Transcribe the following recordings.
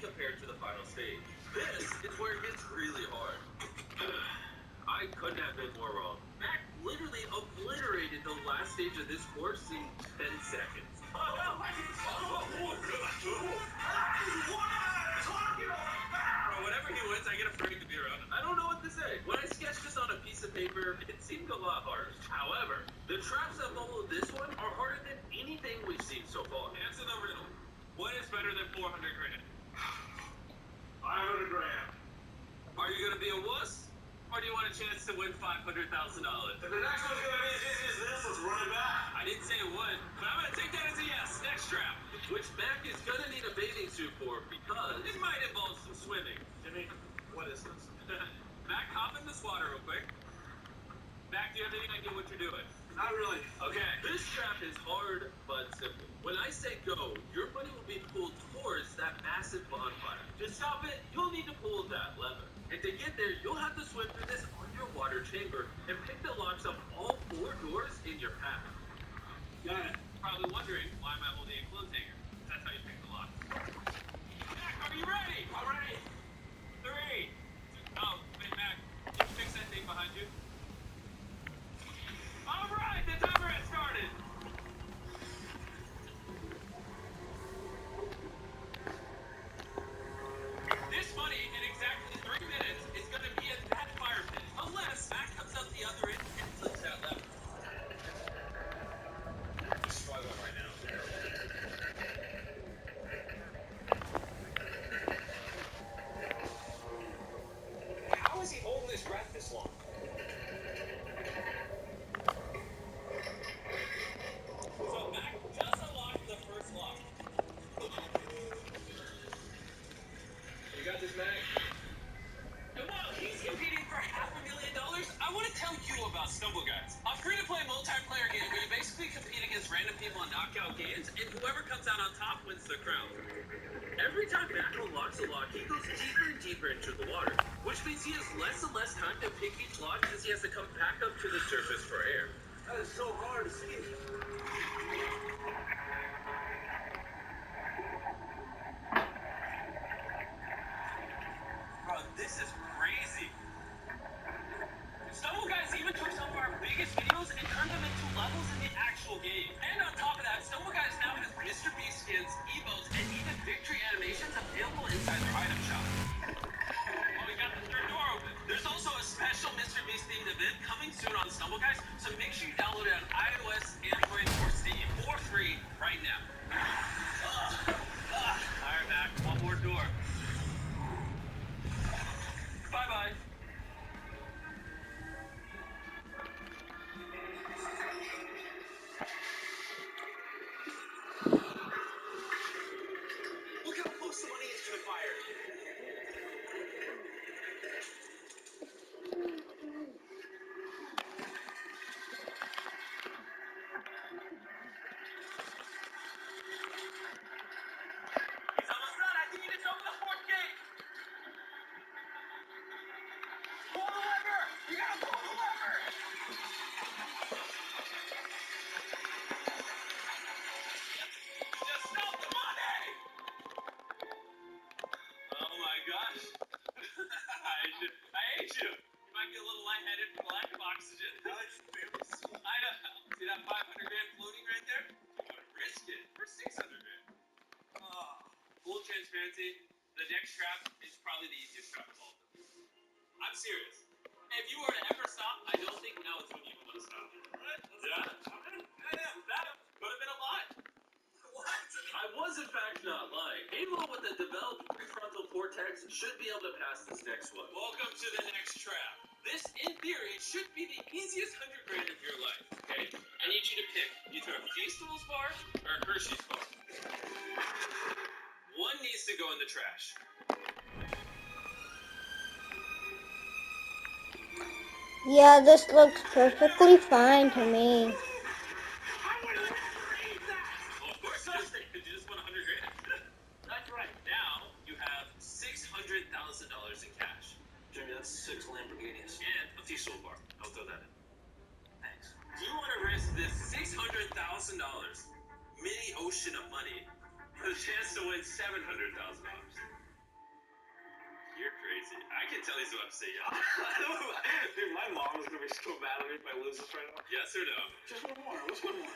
compared to the final stage. This is where it gets really hard. I couldn't have been more wrong. Mac literally obliterated the last stage of this course in 10 seconds. Whenever he wins, I get afraid to be around him. I don't know what to say. When I sketched this on a piece of paper, it seemed a lot harder. However, the traps that follow this one are harder than anything we've seen so far. Answer the riddle. What is better than 400 grand? 500 grand. Are you gonna be a wuss? Or do you want a chance to win $500,000? If the next one's gonna be as easy as this, let's run it back. I didn't say it would, but I'm gonna take that as a yes. Next trap, which Mac is gonna need a bathing suit for because it might involve some swimming. Jimmy, what is this? Mac, hop in this water real quick. Mac, do you have any idea what you're doing? Not really. Okay, this trap is hard but simple. When I say go, your money will be pulled towards that massive bonfire. To stop it, you'll need to pull that lever. And to get there, you'll have to swim through this underwater chamber and pick the locks of all 4 doors in your path. Got it. Probably wondering why am I holding a clothes hanger? That's how you pick the lock. Mac, are you ready? I'm ready. 3. Oh, wait, Mac, can you fix that thing behind you? All right, the timer has started. This money in exactly 3 minutes is going to be in that fire pit, unless Mac comes out the other end and flips that lever. I'm struggling right now. How is he holding his breath this long? So Mac just unlocked the first lock. You got this, Mac? And while he's competing for $500,000, I want to tell you about Stumble Guys, a free-to-play multiplayer game where you basically compete against random people in knockout games, and whoever comes out on top wins the crown. Every time Mac unlocks a lock, he goes deeper and deeper into the water, which means he has less and less time to pick each lock since he has to come back up to the surface for air. That is so hard to see. Bro, this is crazy. Stumble Guys even took some of our biggest videos and turned them into levels in the actual game. And on top of that, Stumble Guys now has Mr. Beast skins, emotes, and even victory animations available inside their item shop. Oh, we got the third door open. There's also a special Mr. Beast themed event coming soon on Stumble Guys, so make sure you download it on iOS, Android, or Steam for free right now. Alright, Mac, one more door. Bye-bye. Look how close the money is to the fire. He's almost done. I think he just opened the 4th gate. Pull the lever. You gotta pull the lever. Just stop the money. Oh my gosh. I hate you. You might get a little lightheaded from the lack of oxygen. I know. See that 500 grand floating right there? You want to risk it for 600 grand. Full transparency, the next trap is probably the easiest trap of all of them. I'm serious. If you were to ever stop, I don't think now is when you want to stop. What? Yeah. That could have been a lie. What? I was in fact not lying. Anyone with a developed prefrontal cortex should be able to pass this next one. Welcome to the next trap. This, in theory, should be the easiest 100 grand of your life. Okay? I need you to pick either a Feastables bar or a Hershey's bar. One needs to go in the trash. Yeah, this looks perfectly fine to me. Well, of course, you just won 100 grand. That's right. Now you have $600,000 in cash. Jimmy, that's 6 Lamborghinis. And a Feastable bar. I'll throw that in. Thanks. Do you want to risk this $600,000 mini ocean of money for the chance to win $700,000? crazy. I can tell he's about to say yeah. Dude, my mom is gonna be so mad at me if I lose this right now. Yes or no? Just one more. What's one more?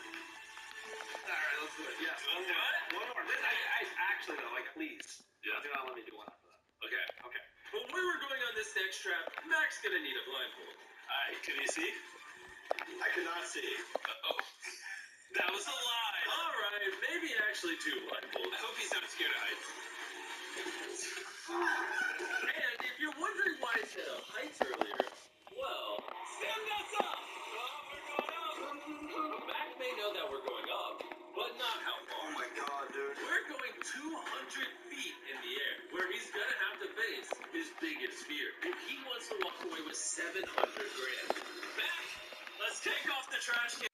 Alright, let's do it. Yes, one Let's do more. it? One more. I actually though, like please. Yeah. Do not let me do one after that. Okay. Okay. When we were going on this next trap, Mac's gonna need a blindfold. Alright, can you see? I cannot see. Oh. That was a lie. Alright, maybe actually two blindfolds. I hope he's not scared of heights. And if you're wondering why I said heights earlier, well, stand us up! Mac may know that we're going up, but not how far. Oh my god, dude. We're going 200 feet in the air, where he's gonna have to face his biggest fear. And he wants to walk away with 700 grand. Mac, let's take off the trash can.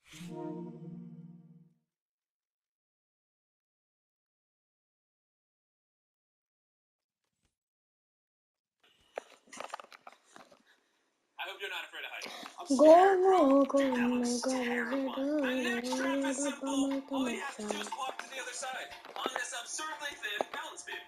I hope you're not afraid of heights. The next trap is simple. All you have to do is walk to the other side on this absurdly thin balance beam.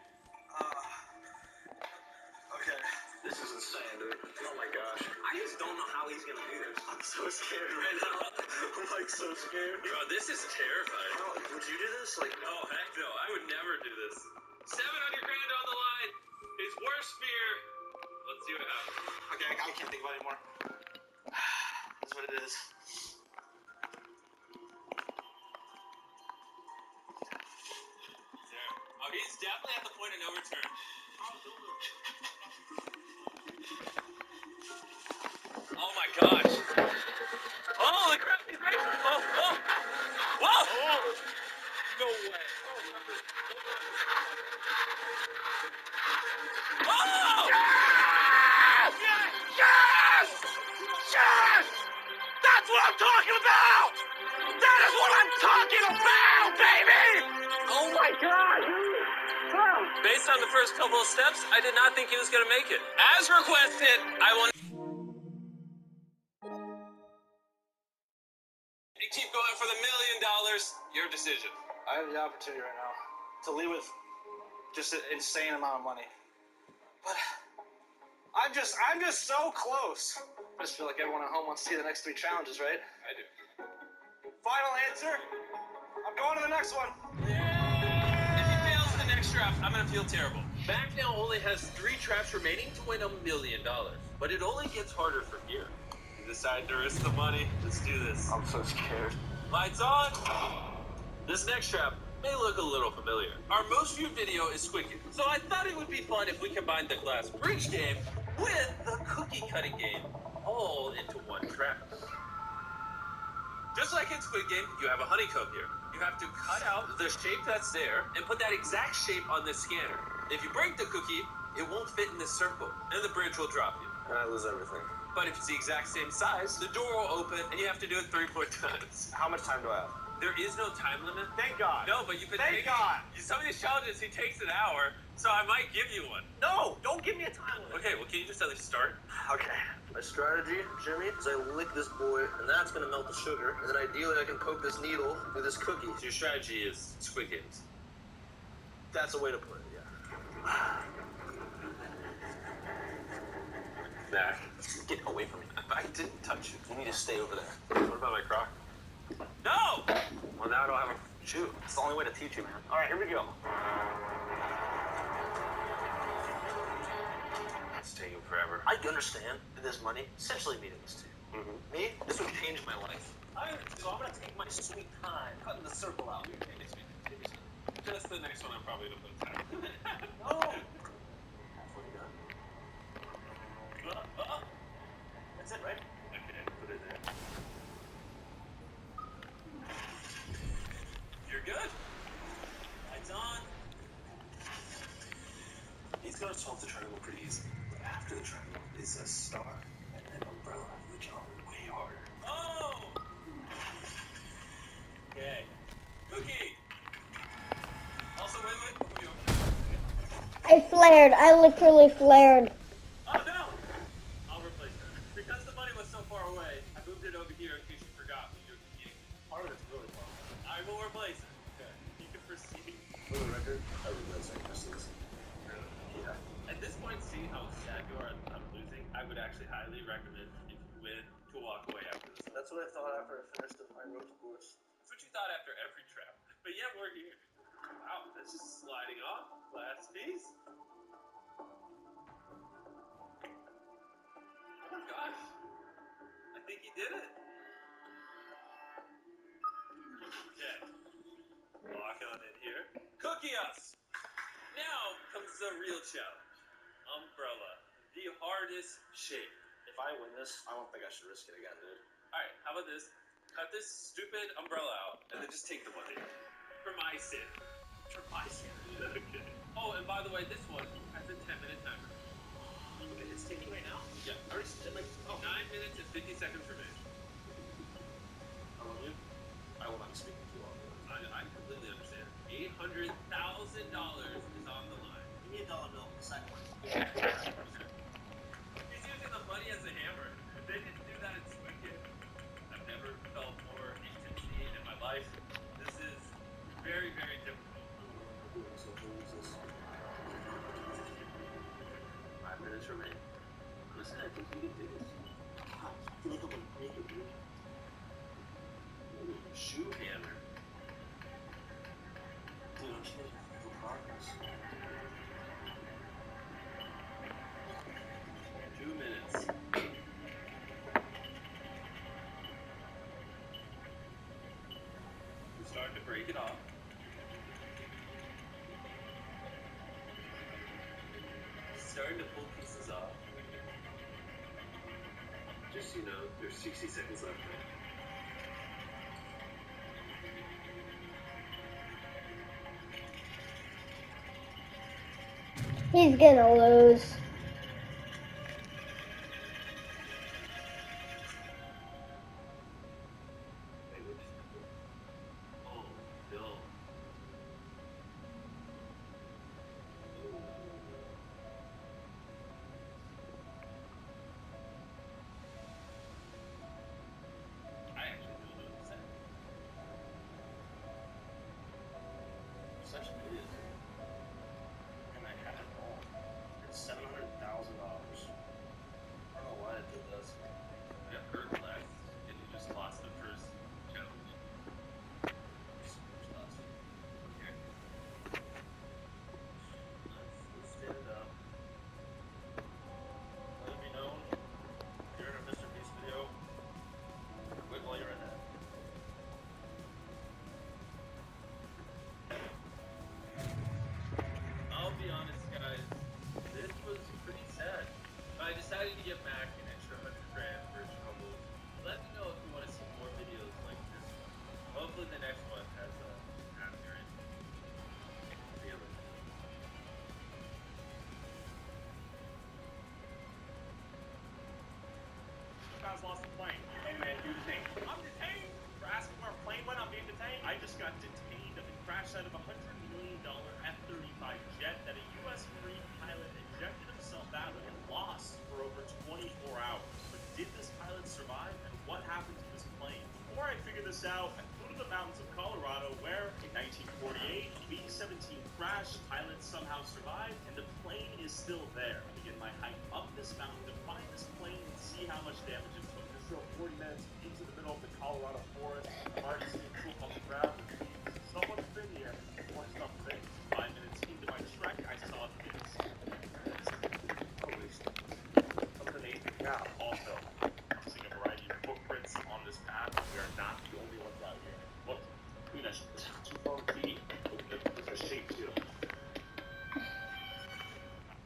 Okay. This is insane, dude. Oh my gosh. I just don't know how he's gonna do this. I'm so scared right now. I'm like so scared. Bro, this is terrifying. How, would you do this? Like, Oh, heck no. I would never do this. 700 grand on the line. His worst fear. Let's see what happens. okay, I can't think about it anymore. That's what it is. There. Oh, he's definitely at the point of no return. Oh my gosh. Holy crap, he's right. Oh, oh. Whoa! Oh. No way. Oh! Yes! Yes! Yes! That's what I'm talking about! That is what I'm talking about, baby! Oh my god! Based on the first couple of steps, I did not think he was going to make it. As requested, I will keep going for the $1 million. Your decision. I have the opportunity right now to leave with just an insane amount of money. But I'm just so close. I just feel like everyone at home wants to see the next 3 challenges, right? I do. Final answer. I'm going to the next one. If he fails the next trap, I'm going to feel terrible. Mac now only has 3 traps remaining to win $1 million. But it only gets harder from here. You decide to risk the money. Let's do this. I'm so scared. Lights on. This next trap may look a little familiar. Our most viewed video is Squid Game, so I thought it would be fun if we combined the glass bridge game with the cookie cutting game all into one trap. Just like in Squid Game, you have a honeycomb here. You have to cut out the shape that's there and put that exact shape on the scanner. If you break the cookie, it won't fit in this circle, and the bridge will drop you. And I lose everything. But if it's the exact same size, the door will open, and you have to do it 3 more times. How much time do I have? There is no time limit. Thank God. No, but you could Thank take God. some of these challenges. He takes an hour, so I might give you one. No, don't give me a time limit. Okay, well, can you just at least start? Okay. My strategy, Jimmy, is I lick this boy, and that's gonna melt the sugar. And then ideally I can poke this needle with this cookie. So your strategy is Squid Games. That's a way to put it, yeah. Mac, get away from me. I didn't touch you. You need to stay over there. What about my crock? No! Well, now I don't have a shoe. It's the only way to teach you, man. All right, here we go. It's taking forever. I understand that this money essentially meaningless to you. Me, this would change my life. So I'm gonna take my sweet time cutting the circle out. Just the next one I'm probably gonna put time. No! Halfway done. That's it, right? Okay, put it there. You're good. Lights on. He's gonna solve the triangle pretty easy. But after the triangle is a star and an umbrella, which are way harder. Oh! Okay. Cookie! Also, wait. I flared. I literally flared. Oh, no! I'll replace that. Because the money was so far away, I moved it over here in case you forgot when you were competing. Part of it's really far. I will replace it. Okay. You can proceed. For the record, I regret saying this. Yeah. I at this point, seeing how sad you are I'm losing, I would actually highly recommend if you win to walk away after this. That's what I thought after I finished my ropes course. That's what you thought after every trap. But yeah, we're here. Wow, that's just sliding off. Last piece. Oh my gosh. I think he did it. Okay. Lock on in here. Cookie us! Now comes the real challenge. Umbrella. The hardest shape. If I win this, I don't think I should risk it again, dude. Alright, how about this? Cut this stupid umbrella out and then just take the money. For my sin. For my sin. Okay. Oh, and by the way, this one has a 10-minute timer. Okay, it's taking right now? Yeah, I already said like 9 minutes and 50 seconds remaining. I love you. I will not be speaking to you all. I completely understand. $800,000 is on the line. Give me a dollar bill. The second one. He's using the money as a hammer. They didn't do that in Squid Game. I've never felt more intimacy in my life. This is very, very difficult. So who is this? 5 minutes remain. Listen, I think you can do this. I feel like I'm gonna break it, dude. Shoe hammer. Dude, I'm just making good progress. 2 minutes. We're starting to break it off. Starting to pull pieces off. Just so you know, there's 60 seconds left. He's gonna lose. Oh, no. I actually don't know what to say. Such an idiot. And I had it all. It's $700,000. I don't know why I did this. I got hurt last, and you just lost the first challenge. Okay. Let's stand it up. Let it be known, if you're in a Mr. Beast video, quit while you're in it. I'll be honest, guys. This was pretty sad. I decided to get back an extra $100 for troubles. Let me know if you want to see more videos like this one. Hopefully, the next one has a happier ending. Really. You guys lost the plane. Hey man, you detained. I'm detained? For asking where a plane went, I'm being detained? I just got detained of a crash out of a $100 million F-35 jet that a U.S. Marine pilot ejected himself out of and lost for over 24 hours. But did this pilot survive, and what happened to this plane? Before I figure this out, I flew to the mountains of Colorado where, in 1948, B-17 crashed, pilots somehow survived, and the plane is still there. I begin my hike up this mountain to find this plane and see how much damage it took. Just drove 40 minutes into the middle of the Colorado forest. I'm already seeing poop on the ground. Someone's been here. Or something. 5 minutes into my trek, I saw this. Holy shit. Underneath, yeah, also, I'm seeing a variety of footprints on this path. We are not the only ones out here. Look, we measure 2 feet. Look at the shape, too.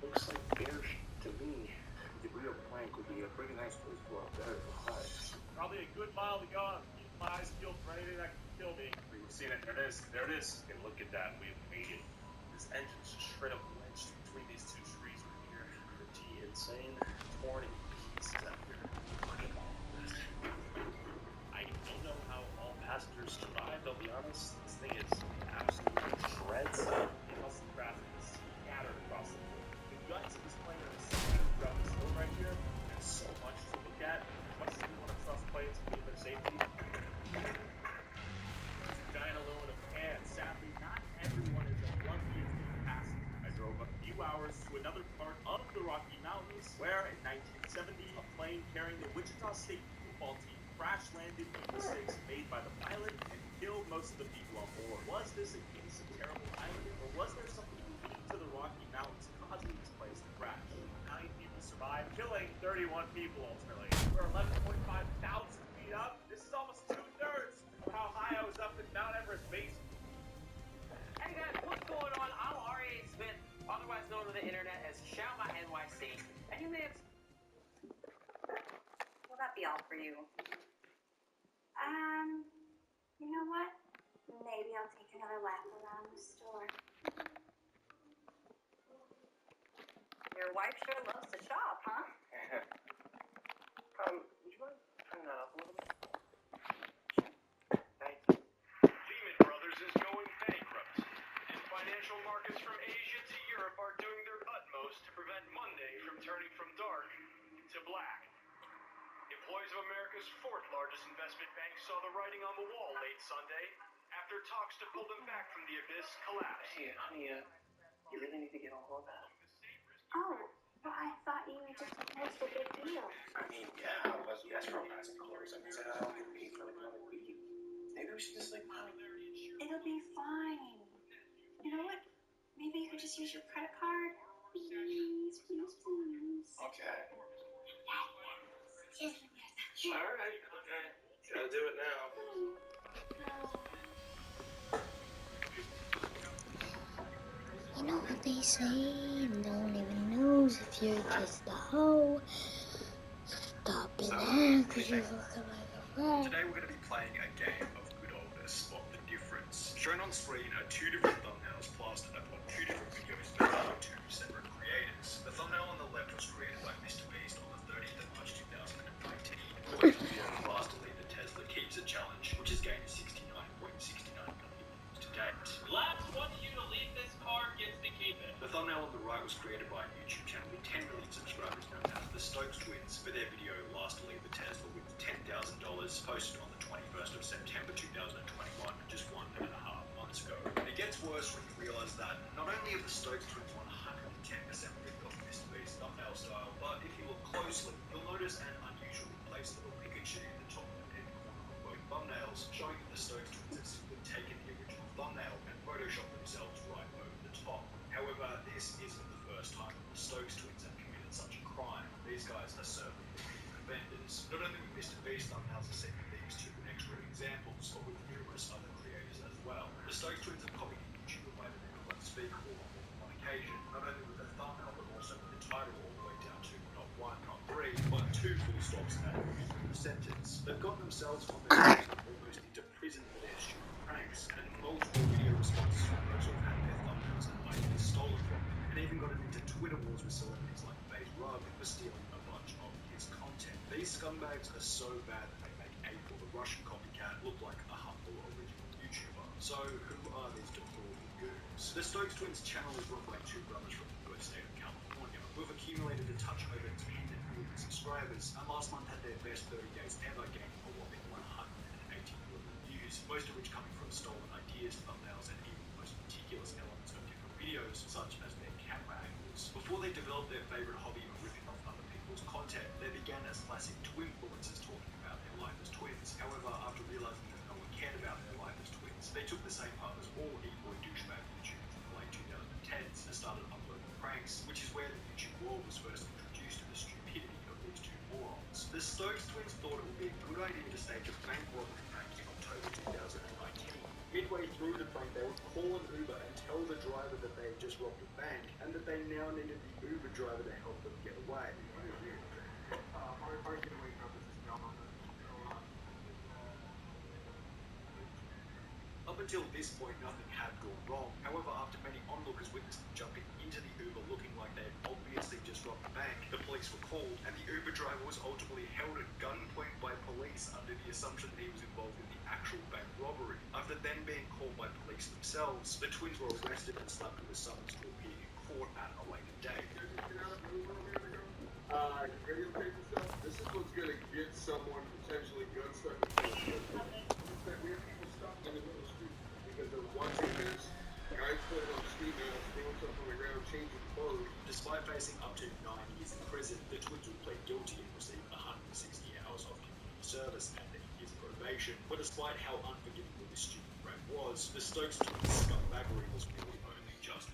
Looks like bear to me. The real plank would be a pretty nice place for a bear to hide. Probably a good mile to go. Keep my eyes peeled for anything that can kill me. We've seen it. There it is. There it is. And look at that. We've made it. This engine's just straight up wedged between these two trees right here. Pretty insane. Torn in pieces out here. Look at all this. I don't know how all passengers survived, I'll be honest. This thing is absolute shreds. The muscle craft is scattered across the floor. The guts of this plane are scattered throughout this hill right here. There's so much to look at. As much as we want to trust planes to keep their safety. Giant aluminum can. Sadly, not everyone is as lucky as the passenger. I drove hours to another part of the Rocky Mountains, where in 1970, a plane carrying the Wichita State football team crash landed due to mistakes made by the pilot and killed most of the people on board. Was this a case of terrible piloting, or was there something unique to the Rocky Mountains causing this place to crash? 9 people survived, killing 31 people ultimately. We're 11.5 thousand feet up. This is almost 2/3 of how high I was up in Mount Everest base. Hey guys, what's going on? I'm R.A. Smith, otherwise known on the internet as Shoutma NYC. And you may have... Will that be all for you? You know what? Maybe I'll take another lap around the store. Your wife sure loves to shop, huh? Would you mind turning that up a little bit? Thank you. Lehman Brothers is going bankrupt, and financial markets from Asia to Europe are doing their utmost to prevent Monday from turning from dark to black. Employees of America's fourth largest investment bank saw the writing on the wall late Sunday after talks to pull them back from the abyss collapsed. Hey, honey, you really need to get all of that. Oh, but I thought you just posted a big deal. I mean, yeah, I was Gazprom has some clothes. I mean, said I don't get paid for like another week. Maybe we should just like, It'll be fine. You know what? Maybe you could just use your credit card. Please, please, please. okay. Yes. Alright, okay. Gotta do it now. You know what they say? No one even knows if you're just a hoe. Stop it there, because you look like a rat. Today we're going to be playing a game of good old Spot the Difference. Shown on screen are two different thumbnails plastered upon two different videos made by two separate creators. The thumbnail on the left was created by Mr. Beast on the 30th of March 2019. The video lastly the Tesla Keeps It Challenge, which has gained 69.69 million views to date. Last one of you to leave this car gets to keep it. The thumbnail on the right was created by a YouTube channel with 10 million subscribers known as the Stokes Twins for their video Last to Leave the Tesla with $10,000 posted on the 21st of September 2021, just 1.5 months ago. And it gets worse when you realise that not only are the Stokes Twins 110% ripped off Mr. Beast's thumbnail style, but if you look closely, you'll notice an unusually placed little Pikachu in the top left-hand corner of both thumbnails, showing that the Stokes Twins have simply taken the original thumbnail and photoshopped themselves right over the top. However, this isn't the first time that the Stokes Twins have committed such a crime. These guys are certainly repeat offenders. Not only with Mr. Beast thumbnails are seen with these two extra examples, but with numerous other creators as well. The Stokes Twins have copied a YouTuber by the name of Let's Speak on more than one occasion, not only with the thumbnail but also with the title all the way down to not one, not three, but two full stops at the sentence. They've gotten themselves on their knees almost into prison for their stupid pranks, and multiple video responses from those who have had their thumbnails and ideas stolen from them, and even gotten into Twitter wars with celebrities like FaZe Rug for stealing a bunch of his content. These scumbags are so bad that they make April, the Russian copycat, look like a humble original YouTuber. So who are these deplorable goons? The Stokes Twins channel is run by two brothers from the US state of California, who have accumulated a touch over 10 million subscribers, and last month had their best 30 days ever, gaining a whopping 180 million views, most of which coming from stolen ideas, thumbnails, and even the most meticulous elements of different videos, such as their camera angles. Before they developed their favorite hobby of ripping off other people's content, they began as classic twin influencers talking about their life as twins. However, after realizing that no one cared about their life as twins, they took the same path as all e-boy douchebag YouTubers in the late 2010s and started uploading pranks, which is where the YouTube world was first introduced to the stupidity of these two morons. The Stokes Twins thought it would be a good idea to stage a bank robbery prank in October 2019. Midway through the prank, they would call an Uber and tell the driver that they had just robbed a bank and that they now needed the Uber driver to help them get away. Up until this point, nothing had gone wrong. However, after many onlookers witnessed them jumping into the Uber looking like they had obviously just robbed a bank, the police were called, and the Uber driver was ultimately held at gunpoint by police under the assumption that he was involved in the actual bank robbery. After then being called by police themselves, the twins were arrested and slapped with a summons to appear in court at a later date. This is what's gonna get someone potentially gun stuck in the that we have people stuck in the middle of the street because they're watching this. Guys putting on ski masks, throwing stuff on the ground, changing clothes. Despite facing up to 9 years in prison, the twins would plead guilty and receive 160 hours of community service and 8 years probation. But despite how unforgivable this stupid rap was, the Stokes twins' scumbaggery was really only just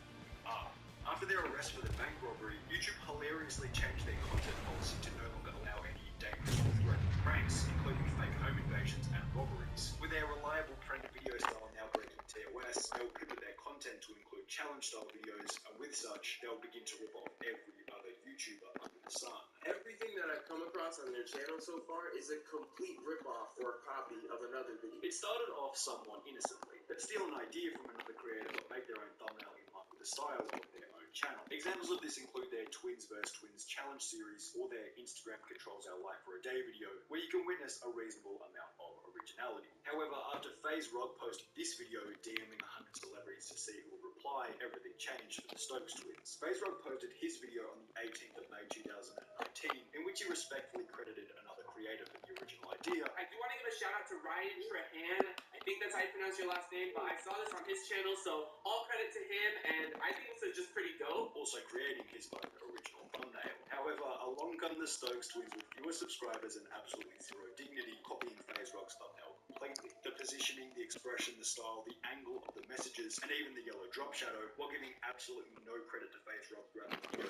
after their arrest for the bank robbery, YouTube hilariously changed their content policy to no longer allow any dangerous or threatening pranks, including fake home invasions and robberies. With their reliable prank video style now breaking TOS, they'll pivot their content to include challenge-style videos, and with such, they'll begin to rip off every other YouTuber under the sun. Everything that I've come across on their channel so far is a complete rip-off or a copy of another video. It started off somewhat innocently. They'd steal an idea from another creator but make their own thumbnail in line with the style of their own channel. Examples of this include their Twins vs Twins challenge series or their Instagram Controls Our Life for a Day video, where you can witness a reasonable amount of originality. However, after FaZe Rug posted this video DMing 100 celebrities to see who would reply, everything changed for the Stokes twins. FaZe Rug posted his video on the 18th of May 2019, in which he respectfully credited another creator for the original idea. I do want to give a shout out to Ryan Trahan. I think that's how you pronounce your last name, but I saw this on his channel, so all credit to him, and I think this is just pretty dope. Also creating his own original thumbnail. However, along come the Stokes twins with fewer subscribers and absolutely zero dignity, copying FaZe Rug's thumbnail completely. The positioning, the expression, the style, the angle of the messages, and even the yellow drop shadow, while giving absolutely no credit to FaZe Rug throughout the video.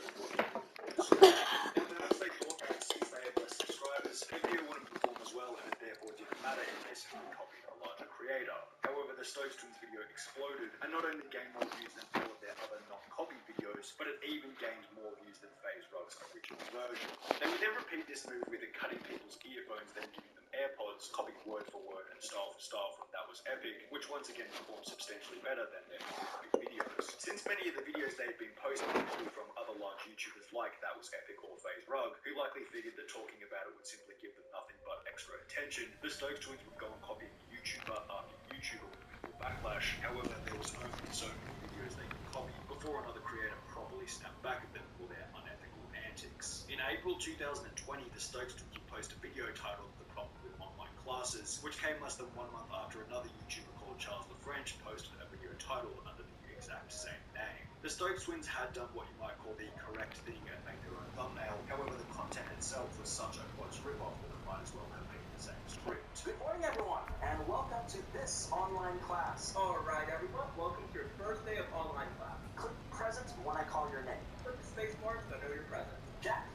Now, perhaps they thought that since they had less subscribers, the video wouldn't perform as well, and it therefore didn't matter if they simply copied a larger creator. However, the Stokes twins video exploded, and not only gained more views than all of their other non-copied videos, but it even gained more views than FaZe Rug's original version. They would then repeat this move with it cutting people's earphones, then giving them AirPods, copying word for word and style for style from That Was Epic, which once again performed substantially better than their copied videos. Since many of the videos they had been posting were from other large YouTubers like That Was Epic or FaZe Rug, who likely figured that talking about it would simply give them nothing but extra attention, the Stokes twins would go and copy YouTuber after YouTuber with minimal backlash. However, there was only so many videos they could copy before another creator properly snapped back at them for their unethical antics. In April 2020, the Stokes twins would post a video titled The Problem with Online Classes, which came less than 1 month after another YouTuber called Charles LaFrench posted a video titled under the exact same name. The Stokes twins had done what you might call the correct thing and made their own thumbnail. However, the content itself was such a close rip-off that it might as well have been the same script. Good morning, everyone, and welcome to this online class. Alright, everyone, welcome to your first day of online class. Click present when I call your name. Click the space bar so I know you're present. Jack.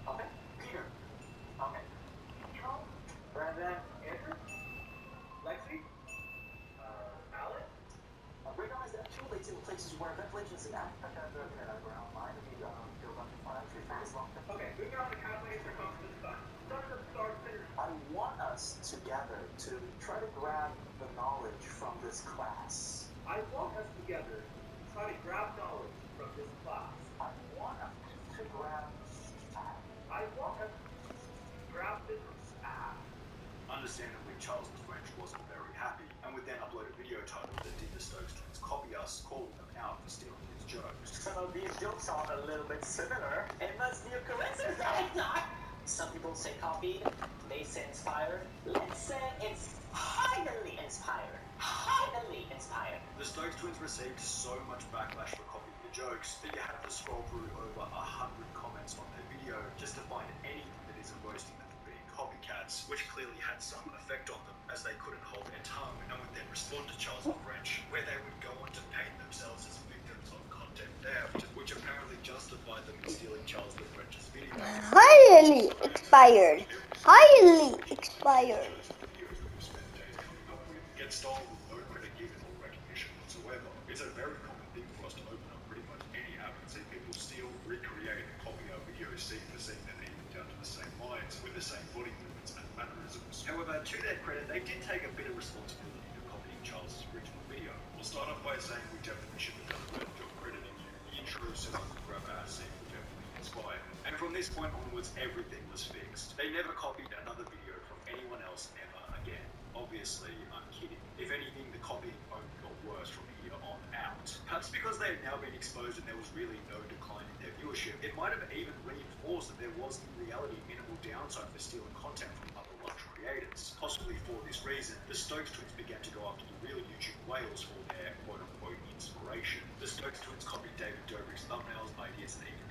Okay. Peter. Okay. Charles. Brandon, Andrew, Lexi, Alex. Recognize that accumulates in places where ventilations and ground line to be built up to 5 long. Okay, moving on to calculating for confidence stuff. I want us together to try to grab the knowledge from this class. I want us together to try to grab knowledge from this class. I want us to grab I want us to grab this Understandably, Charles LaFrench wasn't very happy, and would then upload a video titled that did the Stokes twins copy us, calling them out for stealing his jokes. Some of these jokes are a little bit similar. It must be a coincidence. Some people say copied, they say inspired. Let's say it's highly inspired. Highly inspired. The Stokes twins received so much backlash for copying the jokes that you had to scroll through over 100 comments on their video just to find anything that isn't roasting them for being copycats, which clearly had some effect on them, as they couldn't hold their tongue and would then respond to Charles LaFrench, where they would go on to paint themselves as victims of content theft, which apparently justified them in stealing Charles LaFrench's video. Highly expired. Highly expired. Get stolen with no credit given or recognition whatsoever. It's a very common thing for us to open up pretty much any app and see people steal, recreate, and copy our videos scene for scene and even down to the same lines with the same body movements and mannerisms. However, to their credit, they did take a bit of responsibility for copying Charles' original video. We'll start off by saying we definitely should have done a better job crediting you. The intro set up the grab our scene were definitely inspired. And from this point onwards, everything was fixed. They never copied another video from anyone else ever again. Obviously, I'm kidding. If anything, the copying only got worse from here on out. Perhaps because they had now been exposed and there was really no decline in their viewership, it might have even reinforced that there was in reality minimal downside for stealing content from other large creators. Possibly for this reason, the Stokes twins began to go after the real YouTube whales for their quote-unquote inspiration. The Stokes twins copied David Dobrik's thumbnails, ideas, and even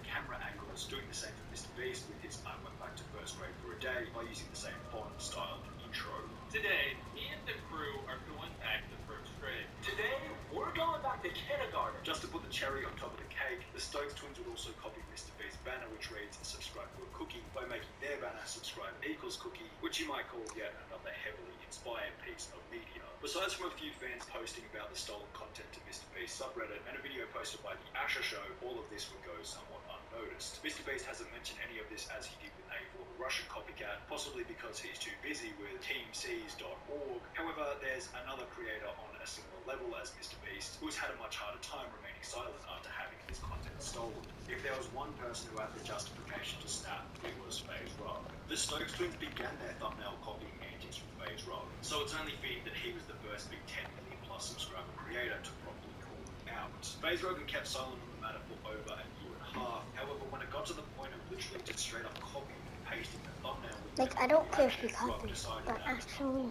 doing the same for Mr. Beast with his I went back to first grade for a day by using the same font, style, and intro. Today, he and the crew are going back to first grade. Today, we're going back to kindergarten. Just to put the cherry on top of the cake, the Stokes twins would also copy Mr. Beast's banner, which reads subscribe for a cookie, by making their banner subscribe equals cookie, which you might call yet another heavily inspired piece of media. Besides from a few fans posting about the stolen content to Mr. Beast's subreddit and a video posted by The Asher Show, all of this would go somewhat unnoticed. Mr. Beast hasn't mentioned any of this as he did with a former Russian copycat, possibly because he's too busy with teamseas.org. However, there's another creator on a similar level as Mr. Beast who's had a much harder time remaining silent after having his content stolen. If there was one person who had the justification to snap, it was FaZe Rug. The Stokes twins began their thumbnail copying antics from FaZe Rug, so it's only fitting that he was the first big 10 million plus subscriber creator to properly call him out. FaZe Rug kept silent on the matter for over a year and a half. However, when it got to the point of literally just straight up copying and pasting the thumbnail with Like, I don't care if you copy, but actually...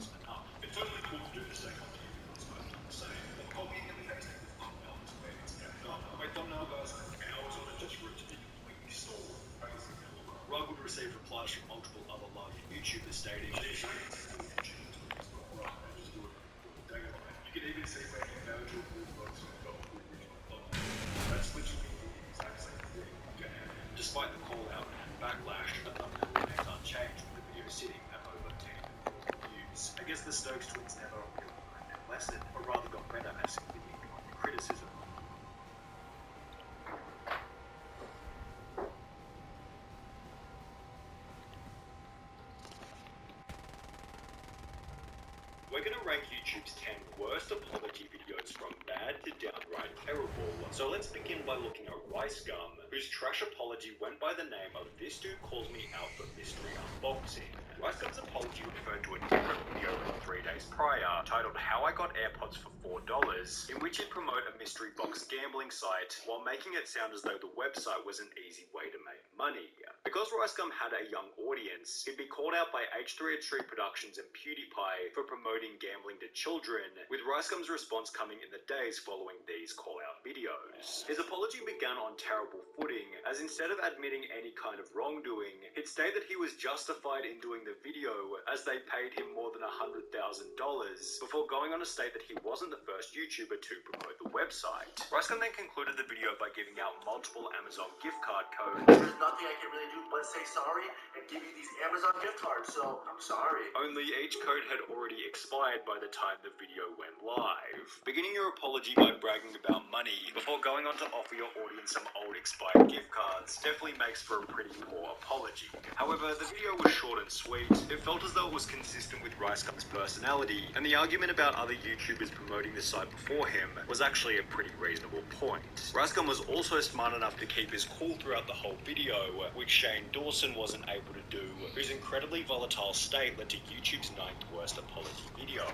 It's only cool to do the same on TV, it's both the same. But copying and pasting the thumbnail is where it's kept up. My thumbnail goes hours on it just for it to be completely stolen. Rug would receive replies from multiple other large YouTubers stating, you can even see that individual bulldogs who got a YouTube. That's literally the exact same thing. Despite the call out and backlash, the thumbnail remains unchanged with the video sitting at over 10 million views. I guess the Stokes twins never really learned their lesson, or rather got better at simply ignoring criticism. We're going to rank YouTube's 10 worst apology videos from bad to downright terrible. So let's begin by looking at RiceGum, whose trash apology went by the name of This Dude Calls Me Out for Mystery Unboxing. RiceGum's apology referred to a different video from 3 days prior, titled How I Got AirPods for $4, in which he'd promote a mystery box gambling site while making it sound as though the website was an easy way to make money. Because RiceGum had a young audience, he'd be called out by H3H3 Productions and PewDiePie for promoting gambling to children, with RiceGum's response coming in the days following these call-out videos. His apology began on terrible footing, as instead of admitting any kind of wrongdoing, he'd state that he was justified in doing the video as they paid him more than $100,000, before going on to state that he wasn't the first YouTuber to promote the website. RiceGum then concluded the video by giving out multiple Amazon gift card codes. There's nothing I can really do but say sorry and give you these Amazon gift cards, so I'm sorry. Only each code had already expired by the time the video went live. Beginning your apology by bragging about money before going on to offer your audience some old expired gift cards definitely makes for a pretty poor apology. However, the video was short and sweet. It felt as though it was consistent with RiceGum's personality, and the argument about other YouTubers promoting the site before him was actually a pretty reasonable point. RiceGum was also smart enough to keep his cool throughout the whole video, which Shane Dawson wasn't able to do, whose incredibly volatile state led to YouTube's 9th worst apology video.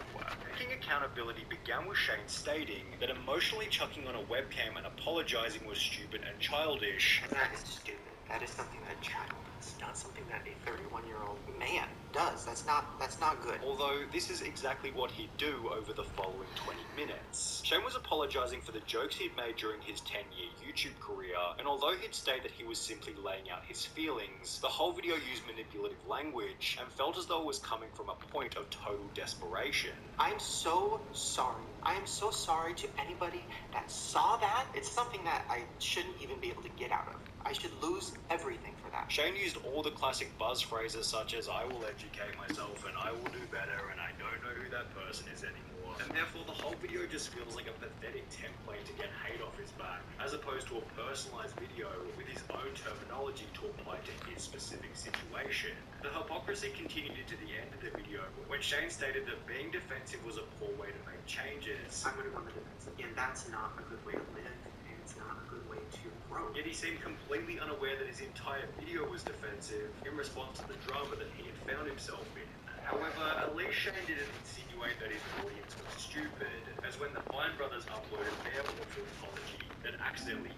Taking accountability began with Shane stating that emotionally chucking on a webcam and apologizing was stupid and childish. That is stupid. That is something that a child does, not something that a 31-year-old man does. That's not good. Although this is exactly what he'd do over the following 20 minutes. Shane was apologizing for the jokes he'd made during his 10-year YouTube career, and although he'd state that he was simply laying out his feelings, the whole video used manipulative language and felt as though it was coming from a point of total desperation. I'm so sorry. I am so sorry to anybody that saw that. It's something that I shouldn't even be able to get out of. I should lose everything for that. Shane used all the classic buzz phrases such as I will educate myself and I will do better and I don't know who that person is anymore. And therefore the whole video just feels like a pathetic template to get hate off his back, as opposed to a personalized video with his own terminology to apply to his specific situation. The hypocrisy continued into the end of the video when Shane stated that being defensive was a poor way to make changes. I'm going to go on the defensive. And that's not a good way to live, and it's not a good way to grow. Yet he seemed completely unaware that his entire video was defensive in response to the drama that he had found himself in. However, at least Shane didn't insinuate that his audience was stupid, as when the Fine Brothers uploaded their awful apology that accidentally